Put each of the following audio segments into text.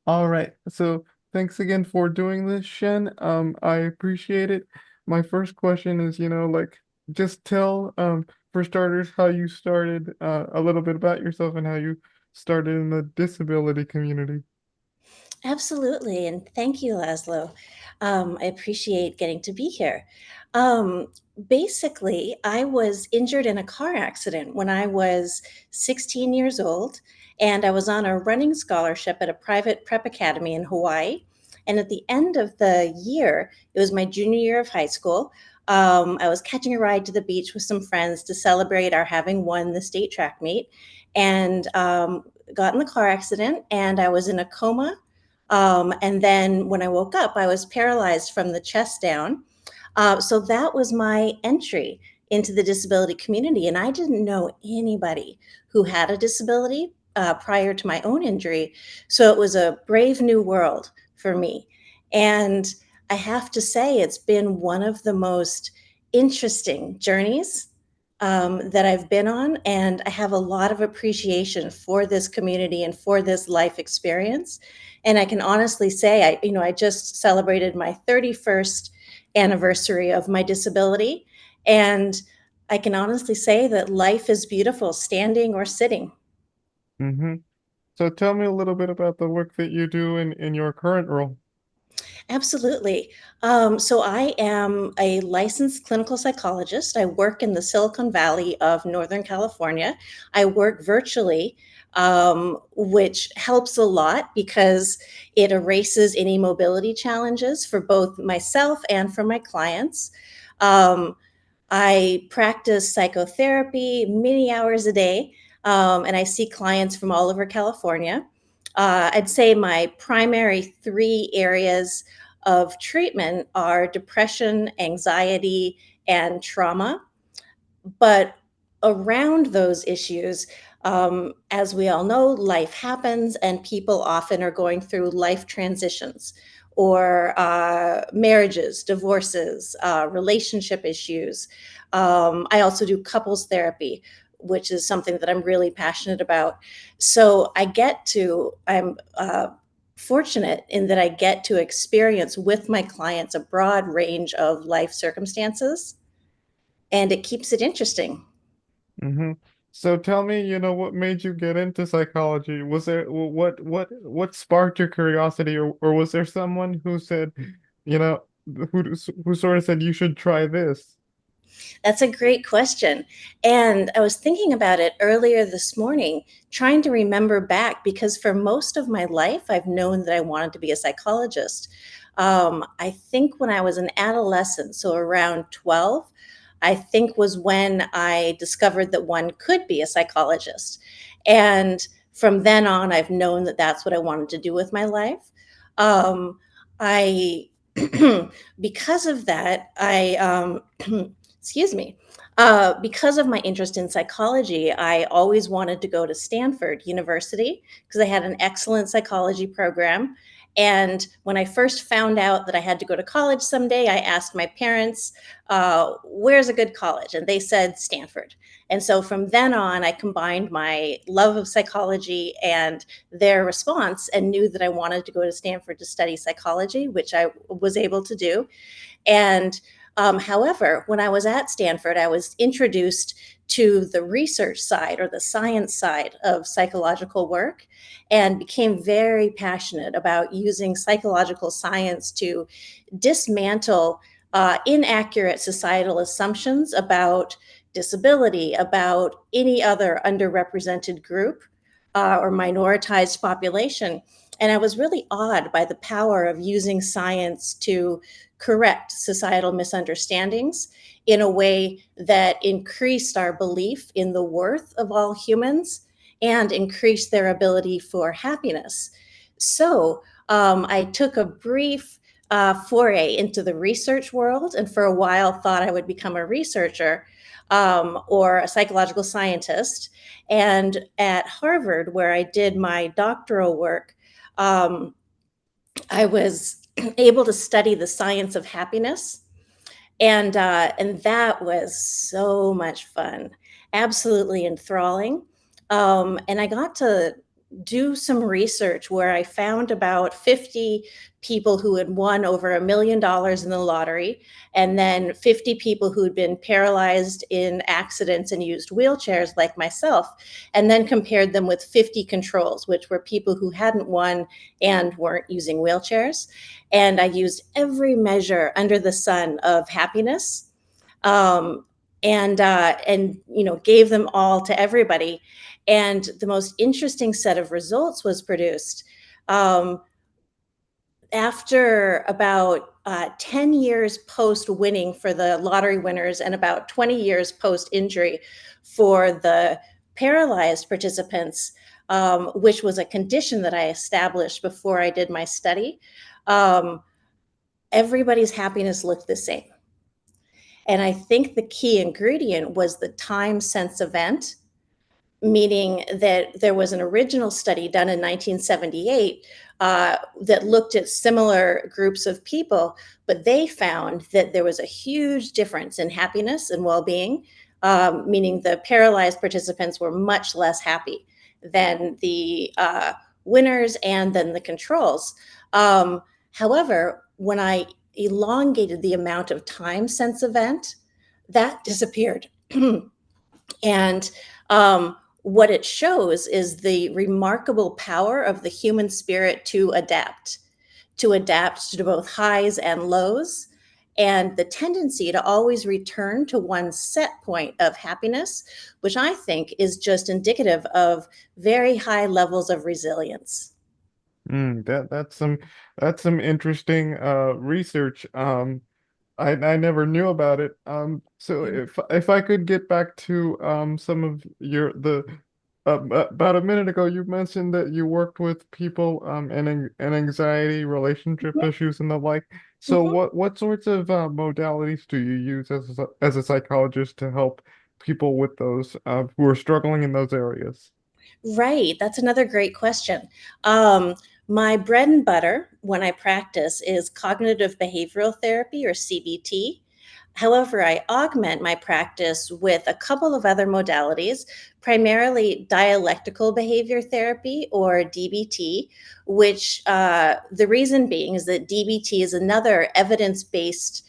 All right. So thanks again for doing this, Shen. I appreciate it. My first question is, like just tell for starters how you started, a little bit about yourself and how you started in the disability community. Absolutely. And thank you, Laszlo. I appreciate getting to be here. Um, Basically, I was injured in a car accident when I was 16 years old, and I was on a running scholarship at a private prep academy in Hawaii. And at the end of the year, it was my junior year of high school. I was catching a ride to the beach with some friends to celebrate our having won the state track meet, and got in the car accident, and I was in a coma, and then when I woke up, I was paralyzed from the chest down. So that was my entry into the disability community. And I didn't know anybody who had a disability prior to my own injury. So it was a brave new world for me. And I have to say, it's been one of the most interesting journeys that I've been on. And I have a lot of appreciation for this community and for this life experience. And I can honestly say, I just celebrated my 31st anniversary of my disability. And I can honestly say that life is beautiful, standing or sitting. Mm-hmm. So tell me a little bit about the work that you do in your current role. Absolutely. So I am a licensed clinical psychologist. I work in the Silicon Valley of Northern California. I work virtually, which helps a lot because it erases any mobility challenges for both myself and for my clients. Um, I practice psychotherapy many hours a day, and I see clients from all over California. I'd say my primary three areas of treatment are depression, anxiety, and trauma. But around those issues, as we all know, life happens and people often are going through life transitions or marriages, divorces, relationship issues. I also do couples therapy, which is something that I'm really passionate about. So I'm fortunate in that I get to experience with my clients a broad range of life circumstances, and it keeps it interesting. Mm-hmm. So tell me, what made you get into psychology? Was there what sparked your curiosity, or was there someone who said, you know, who sort of said you should try this? That's a great question. And I was thinking about it earlier this morning, trying to remember back because for most of my life, I've known that I wanted to be a psychologist. I think when I was an adolescent, so around 12, I think was when I discovered that one could be a psychologist. And from then on, I've known that that's what I wanted to do with my life. I, because of that, excuse me. Because of my interest in psychology, I always wanted to go to Stanford University because they had an excellent psychology program. And when I first found out that I had to go to college someday, I asked my parents, where's a good college? And they said Stanford. And so from then on, I combined my love of psychology and their response and knew that I wanted to go to Stanford to study psychology, which I was able to do. And however, when I was at Stanford, I was introduced to the research side or the science side of psychological work and became very passionate about using psychological science to dismantle inaccurate societal assumptions about disability, about any other underrepresented group or minoritized population. And I was really awed by the power of using science to correct societal misunderstandings in a way that increased our belief in the worth of all humans and increased their ability for happiness. So I took a brief foray into the research world and for a while thought I would become a researcher or a psychological scientist. And at Harvard, where I did my doctoral work, um, I was able to study the science of happiness, and that was so much fun, absolutely enthralling. And I got to do some research where I found about 50 people who had won over $1 million in the lottery, and then 50 people who'd been paralyzed in accidents and used wheelchairs, like myself, and then compared them with 50 controls, which were people who hadn't won and weren't using wheelchairs. And I used every measure under the sun of happiness, um, and gave them all to everybody. And the most interesting set of results was produced um, after about 10 years post winning for the lottery winners and about 20 years post injury for the paralyzed participants, which was a condition that I established before I did my study. Um, Everybody's happiness looked the same. And I think the key ingredient was the time sense event, meaning that there was an original study done in 1978 that looked at similar groups of people, but they found that there was a huge difference in happiness and well being, meaning the paralyzed participants were much less happy than the winners and then the controls. However, when I elongated the amount of time since event, that disappeared. And what it shows is the remarkable power of the human spirit to adapt to both highs and lows, and the tendency to always return to one set point of happiness, which I think is just indicative of very high levels of resilience. That's some interesting research. I never knew about it. So if I could get back to some of your the about a minute ago, you mentioned that you worked with people and anxiety, relationship Mhm, issues, and the like. So mhm. what sorts of modalities do you use as a psychologist to help people with those who are struggling in those areas? Right, that's another great question. Um, my bread and butter when I practice is cognitive behavioral therapy, or CBT. However, I augment my practice with a couple of other modalities, primarily dialectical behavior therapy, or DBT, which the reason being is that DBT is another evidence based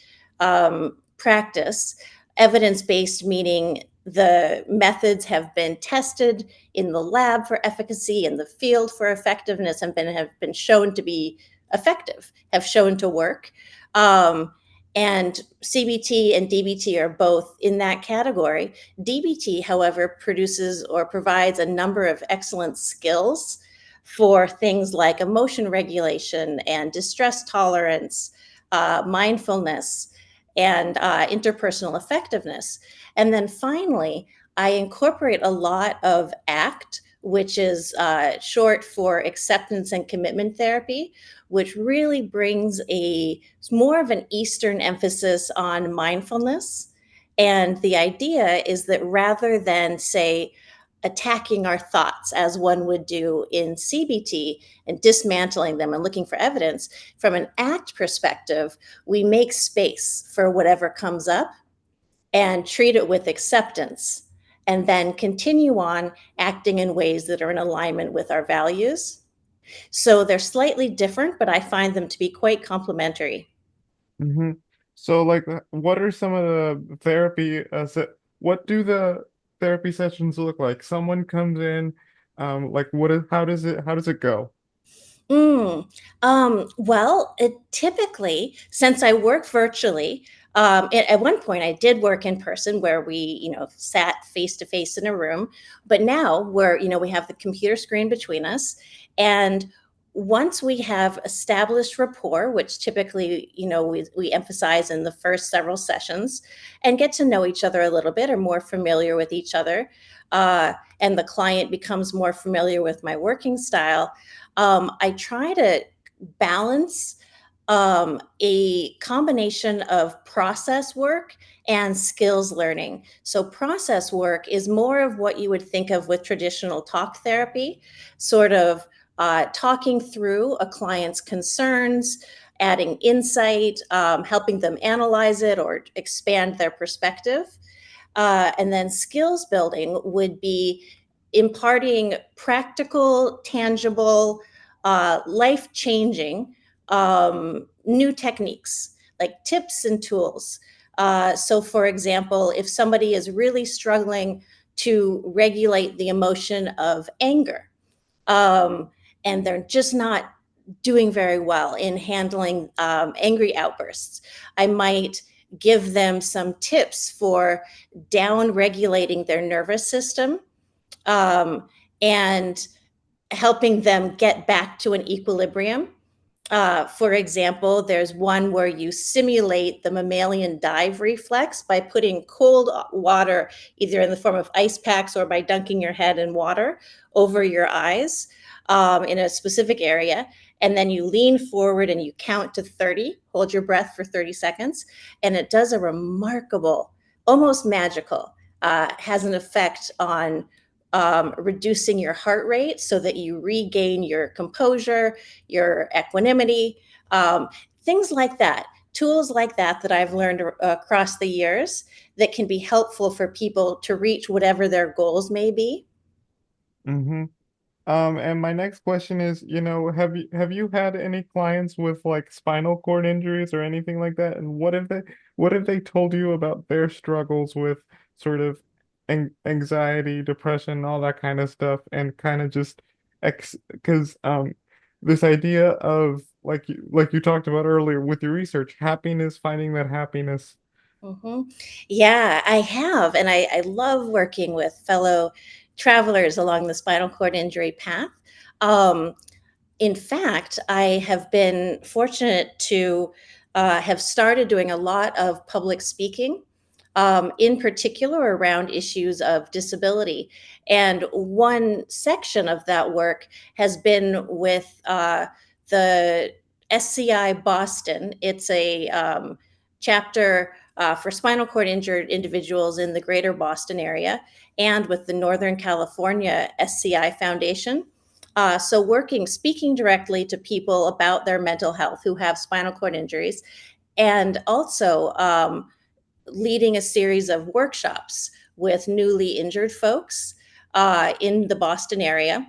practice. Evidence based meaning the methods have been tested in the lab for efficacy, in the field for effectiveness, and have been shown to be effective, have shown to work. And CBT and DBT are both in that category. DBT, however, produces or provides a number of excellent skills for things like emotion regulation and distress tolerance, mindfulness, and interpersonal effectiveness. And then finally, I incorporate a lot of ACT, which is short for acceptance and commitment therapy, which really brings more of an Eastern emphasis on mindfulness. And the idea is that rather than, say, attacking our thoughts as one would do in CBT and dismantling them and looking for evidence, from an ACT perspective, we make space for whatever comes up and treat it with acceptance, and then continue on acting in ways that are in alignment with our values. So they're slightly different, but I find them to be quite complementary. Hmm. So, like, what are some of the therapy what do the therapy sessions look like? Someone comes in, like, how does it go? Mm. Well, it typically, since I work virtually, at one point I did work in person where we, sat face to face in a room. But now we have the computer screen between us. And once we have established rapport, which typically, we emphasize in the first several sessions, and get to know each other a little bit or more familiar with each other, and the client becomes more familiar with my working style, I try to balance a combination of process work and skills learning. So, process work is more of what you would think of with traditional talk therapy, sort of talking through a client's concerns, adding insight, helping them analyze it or expand their perspective. And then skills building would be imparting practical, tangible, life changing new techniques like tips and tools. So, for example, if somebody is really struggling to regulate the emotion of anger, um, and they're just not doing very well in handling angry outbursts, I might give them some tips for down regulating their nervous system, um, and helping them get back to an equilibrium. For example, there's one where you simulate the mammalian dive reflex by putting cold water, either in the form of ice packs or by dunking your head in water over your eyes in a specific area. And then you lean forward and you count to 30, hold your breath for 30 seconds. And it does a remarkable, almost magical, has an effect on reducing your heart rate so that you regain your composure, your equanimity, things like that. Tools like that that I've learned across the years that can be helpful for people to reach whatever their goals may be. Mm-hmm. And my next question is, have you had any clients with like spinal cord injuries or anything like that? And what have they told you about their struggles with sort of anxiety, depression, all that kind of stuff, and kind of just ex because this idea of like you talked about earlier with your research, happiness, finding that happiness. Hmm. Yeah, I have. And I love working with fellow travelers along the spinal cord injury path. Um, In fact, I have been fortunate to have started doing a lot of public speaking, in particular around issues of disability. And one section of that work has been with the SCI Boston. It's a chapter for spinal cord injured individuals in the greater Boston area, and with the Northern California SCI Foundation. So, speaking directly to people about their mental health who have spinal cord injuries, and also leading a series of workshops with newly injured folks in the Boston area.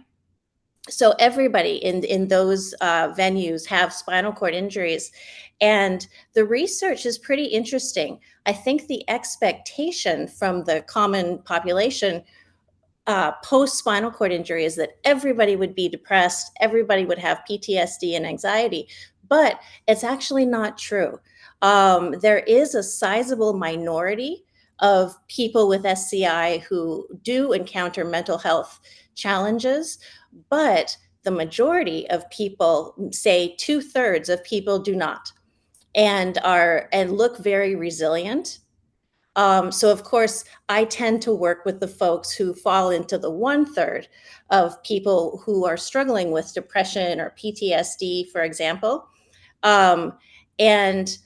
So everybody in those venues have spinal cord injuries, and the research is pretty interesting. I think the expectation from the common population post spinal cord injury is that everybody would be depressed, everybody would have PTSD and anxiety, but it's actually not true. There is a sizable minority of people with SCI who do encounter mental health challenges, but the majority of people, say 2/3 of people, do not, and look very resilient. So, of course, I tend to work with the folks who fall into the 1/3 of people who are struggling with depression or PTSD, for example. Um, and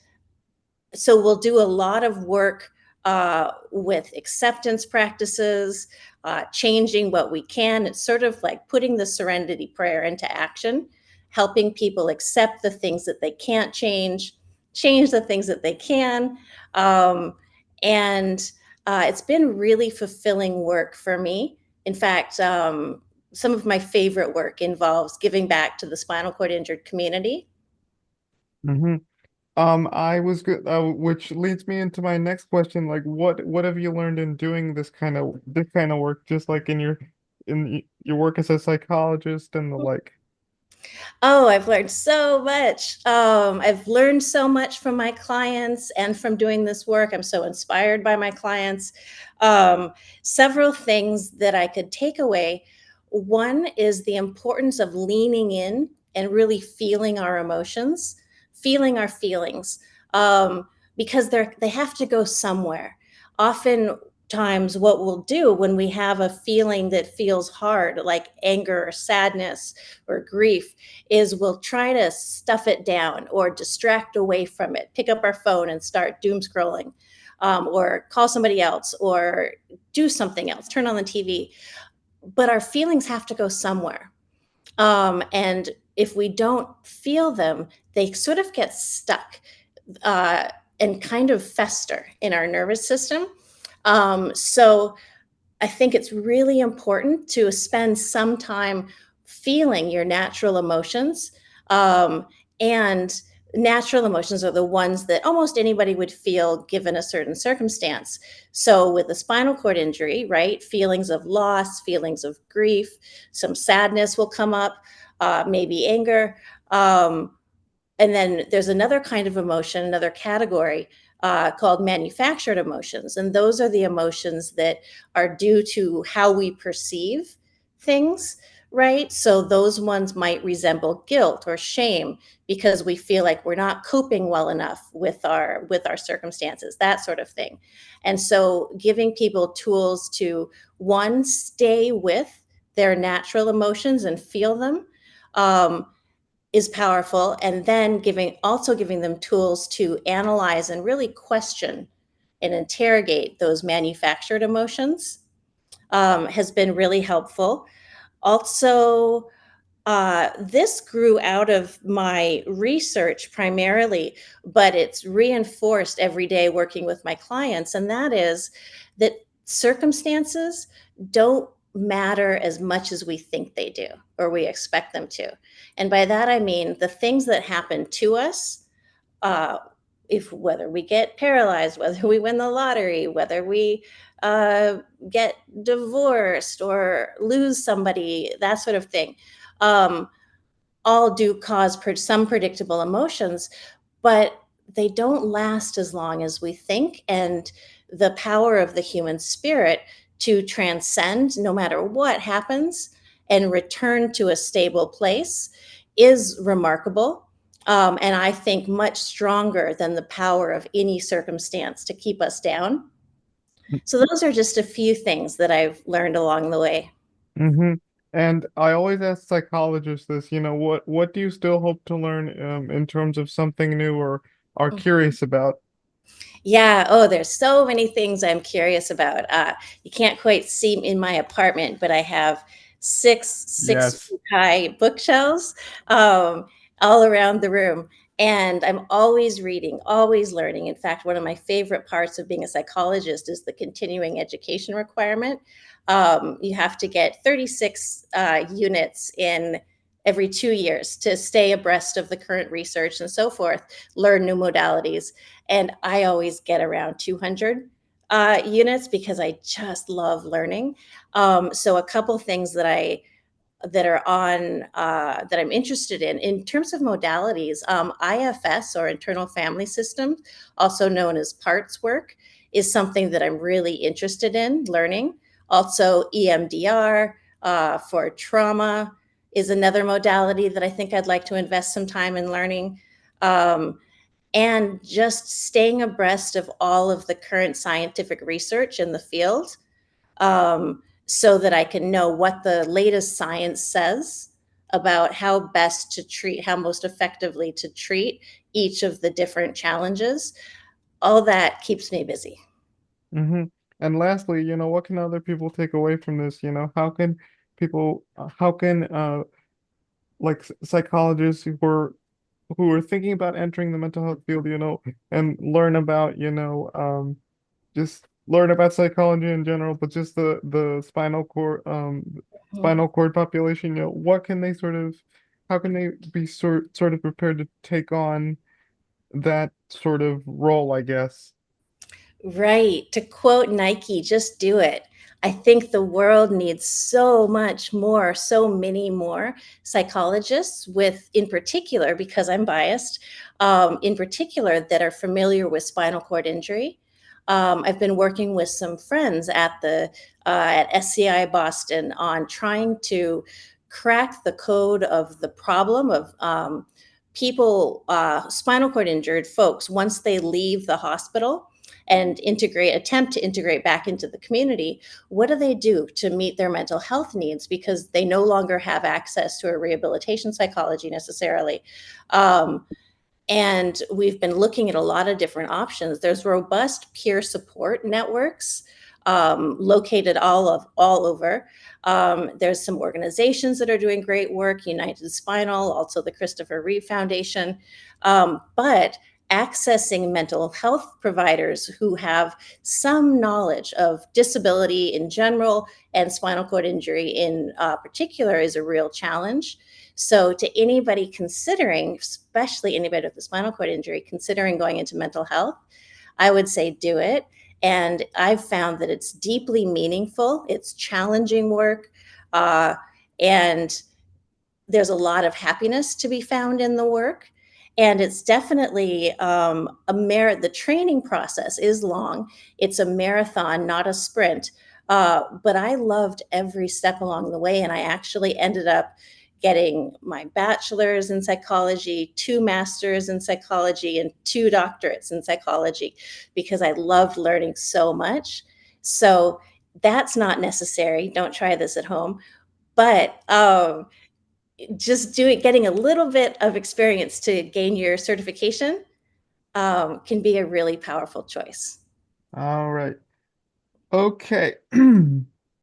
so we'll do a lot of work with acceptance practices, changing what we can. It's sort of like putting the serenity prayer into action, helping people accept the things that they can't change, change the things that they can. Um, and it's been really fulfilling work for me. In fact, some of my favorite work involves giving back to the spinal cord injured community. Mm-hmm. I was good, which leads me into my next question. Like, what have you learned in doing this kind of work, just like in your work as a psychologist and the like? Oh, I've learned so much. I've learned so much from my clients and from doing this work. I'm so inspired by my clients. Several things that I could take away. One is the importance of leaning in and really feeling our emotions, feeling our feelings, because they have to go somewhere. Oftentimes, what we'll do when we have a feeling that feels hard, like anger or sadness or grief, is we'll try to stuff it down or distract away from it, pick up our phone and start doom scrolling, or call somebody else or do something else, turn on the TV. But our feelings have to go somewhere. And if we don't feel them, they sort of get stuck uh, and kind of fester in our nervous system. So I think it's really important to spend some time feeling your natural emotions. Um, and natural emotions are the ones that almost anybody would feel given a certain circumstance. So, with a spinal cord injury, right, feelings of loss, feelings of grief, some sadness will come up, maybe anger. Um, and then there's another kind of emotion, another category called manufactured emotions. And those are the emotions that are due to how we perceive things, right? So those ones might resemble guilt or shame because we feel like we're not coping well enough with our circumstances, that sort of thing. And so giving people tools to one, stay with their natural emotions and feel them. Um, is powerful, and then giving them tools to analyze and really question and interrogate those manufactured emotions has been really helpful. Also, this grew out of my research primarily, but it's reinforced every day working with my clients. And that is that circumstances don't matter as much as we think they do or we expect them to. And by that, I mean the things that happen to us, uh, if whether we get paralyzed, whether we win the lottery, whether we uh, get divorced or lose somebody, that sort of thing. Um, all do cause some predictable emotions, but they don't last as long as we think. And the power of the human spirit to transcend no matter what happens and return to a stable place is remarkable. And I think much stronger than the power of any circumstance to keep us down. So, those are just a few things that I've learned along the way. Hmm. And I always ask psychologists this, what do you still hope to learn in terms of something new or are curious about? Yeah. Oh, there's so many things I'm curious about. You can't quite see in my apartment, but I have six Yes. feet high bookshelves um, all around the room. And I'm always reading, always learning. In fact, one of my favorite parts of being a psychologist is the continuing education requirement. You have to get 36 units in every 2 years to stay abreast of the current research and so forth, learn new modalities, and I always get around 200 units because I just love learning. So a couple things that are on that I'm interested in terms of modalities. IFS or internal family system, also known as parts work, is something that I'm really interested in learning. Also, EMDR for trauma is another modality that I think I'd like to invest some time in learning. Um, and just staying abreast of all of the current scientific research in the field so that I can know what the latest science says about how best to treat, how most effectively to treat each of the different challenges. All that keeps me busy. Hmm. And lastly, what can other people take away from this? How can how can like psychologists who are thinking about entering the mental health field, and learn about, just learn about psychology in general, but just the spinal cord population, what can they how can they be sort of prepared to take on that sort of role, I guess. Right. To quote Nike, just do it. I think the world needs so much more, so many more psychologists with, in particular, because I'm biased, in particular, that are familiar with spinal cord injury. I've been working with some friends at SCI Boston on trying to crack the code of the problem of people, spinal cord injured folks, once they leave the hospital and attempt to integrate back into the community, what do they do to meet their mental health needs because they no longer have access to a rehabilitation psychology necessarily? Um, and we've been looking at a lot of different options. There's robust peer support networks located all over. There's some organizations that are doing great work, United Spinal, also the Christopher Reeve Foundation. But accessing mental health providers who have some knowledge of disability in general and spinal cord injury in particular is a real challenge. So, to anybody considering, especially anybody with a spinal cord injury, considering going into mental health, I would say do it. And I've found that it's deeply meaningful, it's challenging work, uh, and there's a lot of happiness to be found in the work. And it's definitely the training process is long. It's a marathon, not a sprint. But I loved every step along the way. And I actually ended up getting my bachelor's in psychology, two masters in psychology, and two doctorates in psychology because I loved learning so much. So that's not necessary. Don't try this at home. But just getting a little bit of experience to gain your certification can be a really powerful choice. All right. Okay.